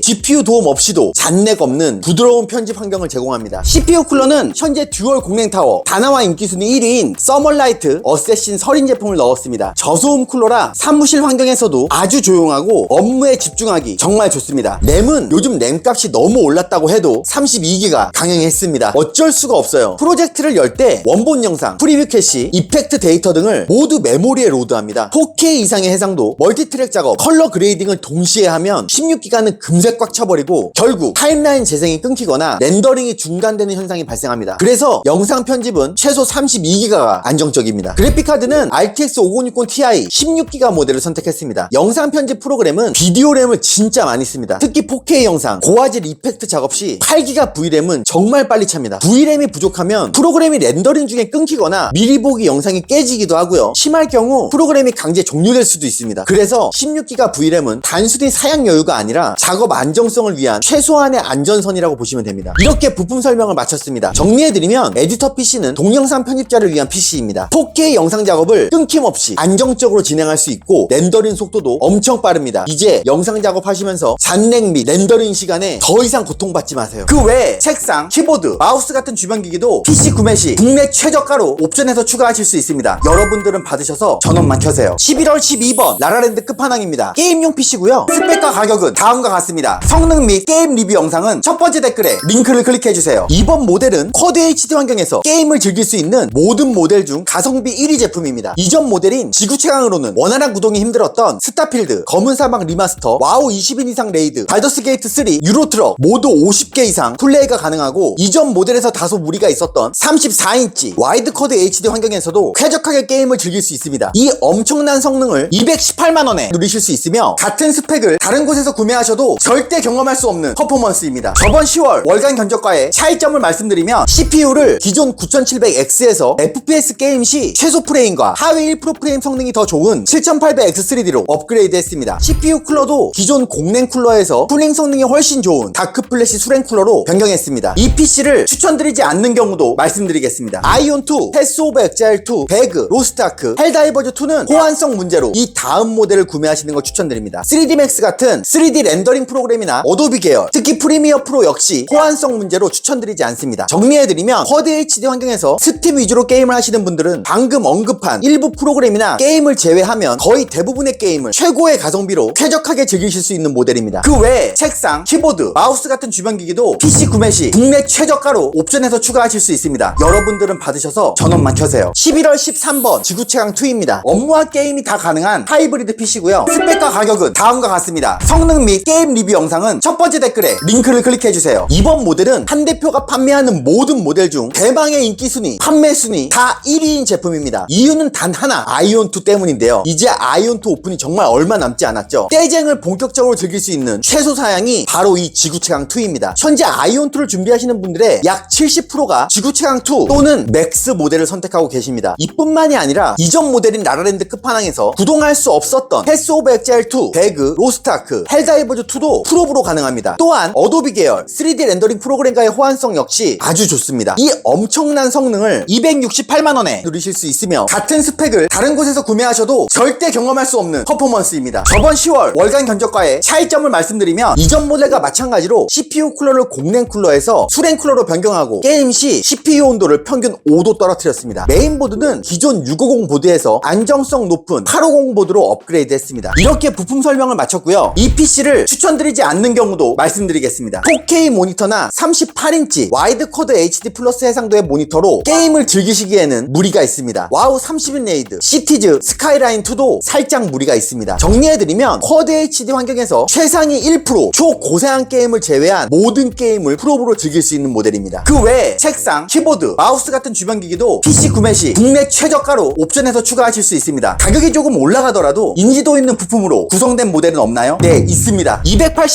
GPU 도움 없이도 잔내 없는 부드러운 편집 환경을 제공합니다. CPU 쿨러는 현재 듀얼 공랭 타워, 다나와 인기 순위 1위인 서멀라이트 어세신 서린 제품을 넣었습니다. 저소음 쿨러라 사무실 환경에서도 아주 조용하고 업무에 집중하기 정말 좋습니다. 램은 요즘 램 값이 너무 올랐다고 해도 32기가 강행했습니다. 어쩔 수가 없어요. 프로젝트를 열 때 원본 영상, 프리뷰 캐시, 이펙트 데이터 등을 모두 메모리에 로드합니다. 4K 이상의 해상도, 멀티트랙 작업, 컬러 그레이딩을 동시에 하면 16기가는 금세 꽉 차버리고 결국 타임라인 재생이 끊기거나 렌더링이 중단되는 현상이 발생합니다. 그래서 영상 편집은 최소 32기가가 안정적입니다. 그래픽카드는 RTX 5060 Ti 16기가 모델을 선택했습니다. 영상 편집 프로그램은 비디오 램을 진짜 많이 씁니다. 특히 4K 영상, 고화질 이펙트 작업 시 8기가 V램은 정말 빨리 찹니다. V램이 부족하면 프로그램이 렌더링 중에 끊기거나 미리 보기 영상이 깨지기도 하고요. 심할 경우 프로그램이 강제 종료될 수도 있습니다. 그래서 16기가 V램은 단순히 사양 여유가 아니라 작업 안정성을 위한 최소한의 안전선이라고 보시면 됩니다. 이렇게 부품 설명을 마쳤습니다. 정리해드리면 에디터 PC는 동영상 편집자를 위한 PC입니다. 4K 영상 작업을 끊김없이 안정적으로 진행할 수 있고 렌더링 속도도 엄청 빠릅니다. 이제 영상 작업하시면서 잔렉 및 렌더링 시간에 더 이상 고통받지 마세요. 그 외에 책상, 키보드, 마우스 같은 주변 기기도 PC 구매 시 국내 최저가로 옵션에서 추가하실 수 있습니다. 여러분들은 받으셔서 전원만 켜세요. 11월 12번 라라랜드 끝판왕입니다. 게임용 PC고요. 스펙과 가격은 다음과 같습니다. 성능 및 게임 리뷰 영상은 첫 번째 댓글에 링크를 클릭해주세요. 이번 모델은 쿼드 HD 환경에서 게임을 즐길 수 있는 모든 모델 중 가성비 1위 제품입니다. 이전 모델인 지구 최강으로는 원활한 구동이 힘들었던 스타필드, 검은 사막 리마스터, 와우 20인 이상 레이드, 발더스 게이트 3, 유로트럭 모두 50개 이상 플레이가 가능하고 이전 모델에서 다소 무리가 있었던 34인치 와이드 쿼드 HD 환경에서도 쾌적하게 게임을 즐길 수 있습니다. 이 엄청난 성능을 218만원에 누리실 수 있으며 같은 스펙을 다른 곳에서 구매하셔도 절대 경험할 수 없는 퍼포먼스입니다. 저번 10월 월간 견적과의 차이점을 말씀드리면 CPU를 기존 9700X에서 FPS 게임 시 최소 프레임과 하위 1% 프레임 성능이 더 좋은 7800X3D로 업그레이드 했습니다. CPU 쿨러도 기존 공랭 쿨러에서 쿨링 성능이 훨씬 좋은 다크 플래시 수랭 쿨러로 변경했습니다. 이 PC를 추천드리지 않는 경우도 말씀드리겠습니다. 아이온2, 패스 오브 엑자일2, 배그, 로스트아크, 헬다이버즈2는 호환성 문제로 이 다음 모델을 구매하시는 걸 추천드립니다. 3D Max 같은 3D 렌더링 프로그램이나 어도비 계열, 특히 프리미어 프로 역시 호환성 문제로 추천드리지 않습니다. 정리해드리면 쿼드 HD 환경에서 스팀 위주로 게임을 하시는 분들은 방금 언급한 일부 프로그램이나 게임을 제외하면 거의 대부분의 게임을 최고의 가성비로 쾌적하게 즐기실 수 있는 모델입니다. 그 외에 책상, 키보드, 마우스 같은 주변 기기도 PC 구매 시 국내 최저가로 옵션에서 추가하실 수 있습니다. 여러분들은 받으셔서 전원만 켜세요. 11월 13번 지구 최강2입니다. 업무와 게임이 다 가능한 하이브리드 PC고요. 스펙과 가격은 다음과 같습니다. 성능 및 게임 리뷰 영상은 첫 번째 댓글에 링크를 클릭해주세요. 이번 모델은 한 대표가 판매하는 모든 모델 중 대망의 인기 순위, 판매 순위 다 1위인 제품입니다. 이유는 단 하나, 아이온2 때문인데요. 이제 아이온2 오픈이 정말 얼마 남지 않았죠. 떼쟁을 본격적으로 즐길 수 있는 최소 사양이 바로 이 지구 최강2입니다. 현재 아이온2를 준비하시는 분들의 약 70%가 지구 최강2 또는 맥스 모델을 선택하고 계십니다. 이뿐만이 아니라 이전 모델인 라라랜드 끝판왕에서 구동할 수 없었던 패스 오브 엑자일2, 배그, 로스트아크, 헬다이버즈2도 풀업으로 가능합니다. 또한 어도비 계열 3D 렌더링 프로그램과의 호환성 역시 아주 좋습니다. 이 엄청난 성능을 268만원에 누리실 수 있으며 같은 스펙을 다른 곳에서 구매하셔도 절대 경험할 수 없는 퍼포먼스입니다. 저번 10월 월간 견적과의 차이점을 말씀드리면 이전 모델과 마찬가지로 CPU 쿨러를 공랭 쿨러에서 수랭 쿨러로 변경하고 게임 시 CPU 온도를 평균 5도 떨어뜨렸습니다. 메인보드는 기존 650 보드에서 안정성 높은 850 보드로 업그레이드 했습니다. 이렇게 부품 설명을 마쳤고요. 이 PC를 추천드리지 않는 경우도 말씀드리겠습니다. 4K 모니터나 38인치 와이드 쿼드 HD 플러스 해상도의 모니터로 게임을 즐기시기에는 무리가 있습니다. 와우 30인 레이드, 시티즈, 스카이라인2도 살짝 무리가 있습니다. 정리해드리면 쿼드 HD 환경에서 최상위 1%, 초고사양 게임을 제외한 모든 게임을 프로브로 즐길 수 있는 모델입니다. 그 외에 책상, 키보드, 마우스 같은 주변 기기도 PC 구매 시 국내 최저가로 옵션에서 추가하실 수 있습니다. 가격이 조금 올라가더라도 인지도 있는 부품으로 구성된 모델은 없나요? 네, 있습니다.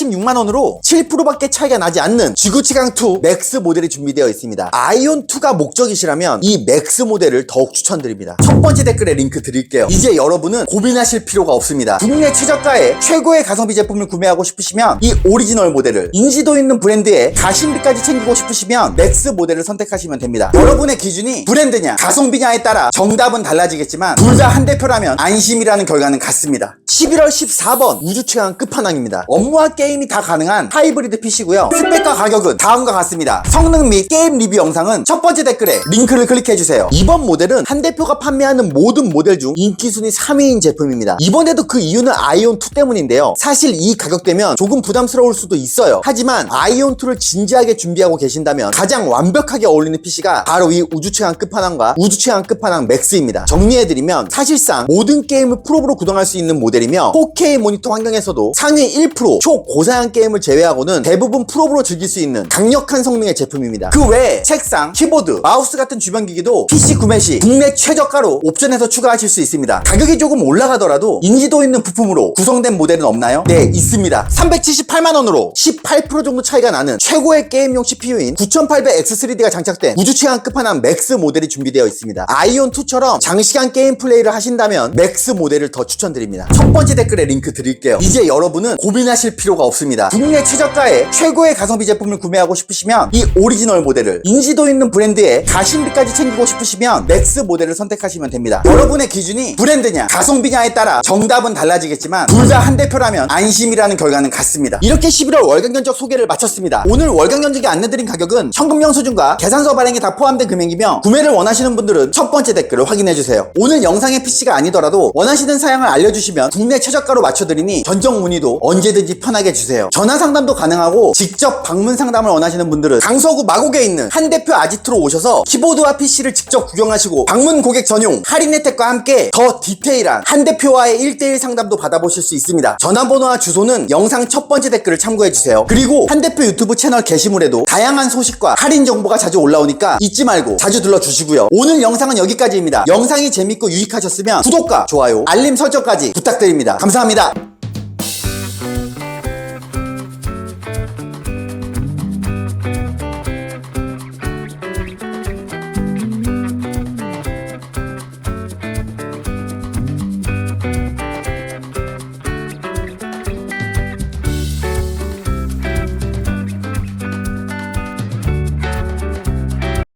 286만원으로 7%밖에 차이가 나지 않는 지구 최강2 맥스 모델이 준비되어 있습니다. 아이온2가 목적이시라면 이 맥스 모델을 더욱 추천드립니다. 첫 번째 댓글에 링크 드릴게요. 이제 여러분은 고민하실 필요가 없습니다. 국내 최저가의 최고의 가성비 제품을 구매하고 싶으시면 이 오리지널 모델을, 인지도 있는 브랜드의 가심비까지 챙기고 싶으시면 맥스 모델을 선택하시면 됩니다. 여러분의 기준이 브랜드냐 가성비냐에 따라 정답은 달라 달라지겠지만 둘 다 한 대표라면 안심이라는 결과는 같습니다. 11월 14번 우주 최강 끝판왕입니다. 업무와 게임이 다 가능한 하이브리드 PC고요. 스펙과 가격은 다음과 같습니다. 성능 및 게임 리뷰 영상은 첫 번째 댓글에 링크를 클릭해주세요. 이번 모델은 한 대표가 판매하는 모든 모델 중 인기 순위 3위인 제품입니다. 이번에도 그 이유는 아이온2 때문인데요. 사실 이 가격대면 조금 부담스러울 수도 있어요. 하지만 아이온2를 진지하게 준비하고 계신다면 가장 완벽하게 어울리는 PC가 바로 이 우주 최강 끝판왕과 우주 최강 끝판왕 맥스입니다. 정리해드리면 사실상 모든 게임을 풀업으로 구동할 수 있는 모델이며 4K 모니터 환경에서도 상위 1% 초고사양 게임을 제외하고는 대부분 풀업으로 즐길 수 있는 강력한 성능의 제품입니다. 그 외에 책상, 키보드, 마우스 같은 주변 기기도 PC 구매 시 국내 최저가로 옵션에서 추가하실 수 있습니다. 가격이 조금 올라가더라도 인지도 있는 부품으로 구성된 모델은 없나요? 네, 있습니다. 378만원으로 18% 정도 차이가 나는 최고의 게임용 CPU인 9800X3D가 장착된 우주 최강 끝판왕 맥스 모델이 준비되어 있습니다. 아이온2처럼 장시간 게임 플레이를 하신다면 맥스 모델을 더 추천드립니다. 첫 번째 댓글에 링크 드릴게요. 이제 여러분은 고민하실 필요가 없습니다. 국내 최저가의 최고의 가성비 제품을 구매하고 싶으시면 이 오리지널 모델을, 인지도 있는 브랜드에 가심비까지 챙기고 싶으시면 맥스 모델을 선택하시면 됩니다. 여러분의 기준이 브랜드냐 가성비냐에 따라 정답은 달라지겠지만 둘 다 한 대표라면 안심이라는 결과는 같습니다. 이렇게 11월 월간 견적 소개를 마쳤습니다. 오늘 월간 견적에 안내드린 가격은 현금 영수증과 계산서 발행이 다 포함된 금액이며 구매를 원하시는 분들은 첫 번째 댓글을 확인해주세요. 오늘 영상의 PC가 아니더라도 원하시는 사양을 알려주시면 국내 최저가로 맞춰드리니 전적 문의도 언제든지 편하게 주세요. 전화 상담도 가능하고 직접 방문 상담을 원하시는 분들은 강서구 마곡에 있는 한 대표 아지트로 오셔서 키보드와 PC를 직접 구경하시고 방문 고객 전용 할인 혜택과 함께 더 디테일한 한 대표와의 1대1 상담도 받아보실 수 있습니다. 전화번호와 주소는 영상 첫 번째 댓글을 참고해주세요. 그리고 한 대표 유튜브 채널 게시물에도 다양한 소식과 할인 정보가 자주 올라오니까 잊지 말고 자주 들러주시고요. 오늘 영상은 여기까지입니다. 영상이 재밌고 유익하셨으면 구독과 좋아요, 알림 설정까지 부탁드립니다. 감사합니다.